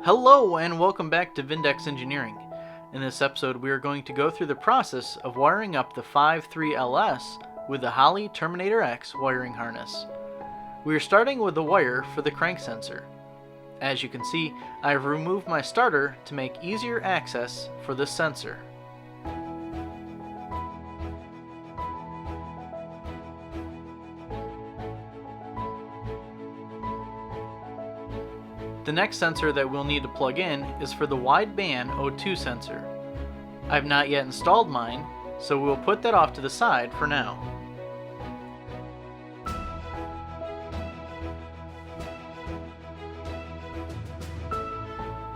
Hello and welcome back to Vindexx Engineering. In this episode we are going to go through the process of wiring up the 53LS with the Holley Terminator X wiring harness. We are starting with the wire for the crank sensor. As you can see, I have removed my starter to make easier access for this sensor. The next sensor that we'll need to plug in is for the Wideband O2 sensor. I have not yet installed mine, so we'll put that off to the side for now.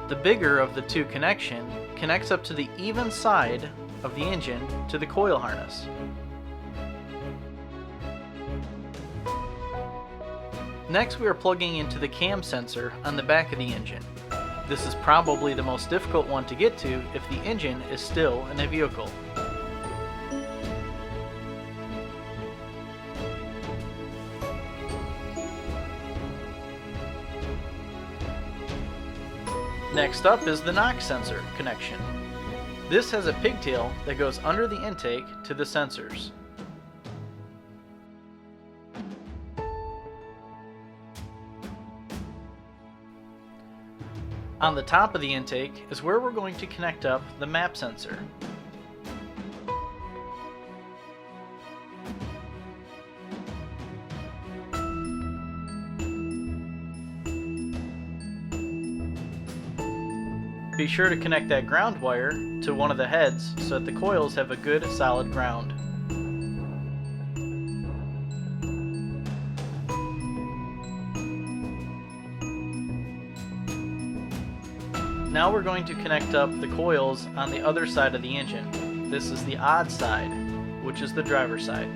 The bigger of the two connection connects up to the even side of the engine to the coil harness. Next we are plugging into the cam sensor on the back of the engine. This is probably the most difficult one to get to if the engine is still in a vehicle. Next up is the knock sensor connection. This has a pigtail that goes under the intake to the sensors. On the top of the intake is where we're going to connect up the map sensor. Be sure to connect that ground wire to one of the heads so that the coils have a good solid ground. Now we're going to connect up the coils on the other side of the engine. This is the odd side, which is the driver's side.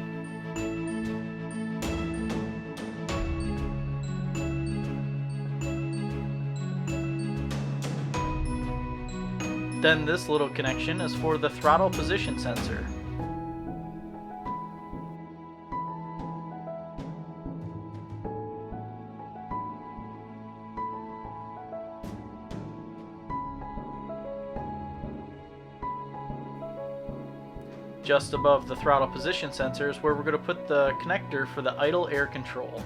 Then this little connection is for the throttle position sensor. Just above the throttle position sensor is where we're going to put the connector for the idle air control.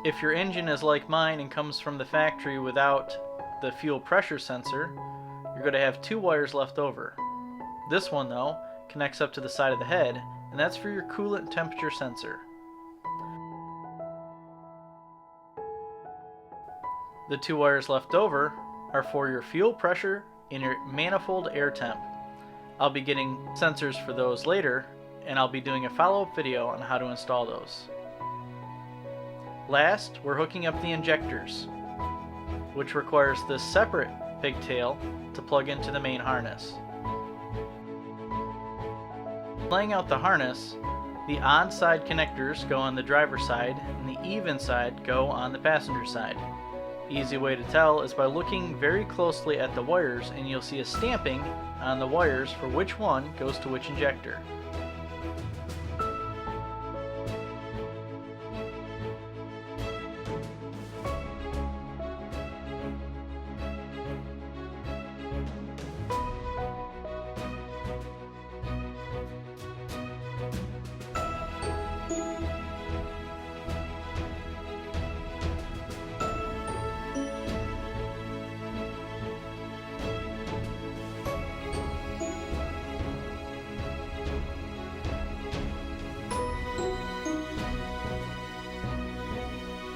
If your engine is like mine and comes from the factory without the fuel pressure sensor, you're going to have two wires left over. This one though connects up to the side of the head, and that's for your coolant temperature sensor. The two wires left over are for your fuel pressure and your manifold air temp. I'll be getting sensors for those later, and I'll be doing a follow-up video on how to install those. Last, we're hooking up the injectors, which requires this separate pigtail to plug into the main harness. Laying out the harness, the odd side connectors go on the driver's side and the even side go on the passenger side. Easy way to tell is by looking very closely at the wires, and you'll see a stamping on the wires for which one goes to which injector.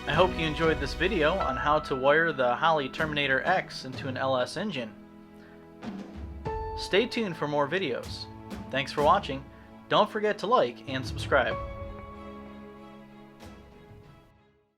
I hope you enjoyed this video on how to wire the Holley Terminator X into an LS engine. Stay tuned for more videos. Thanks for watching. Don't forget to like and subscribe.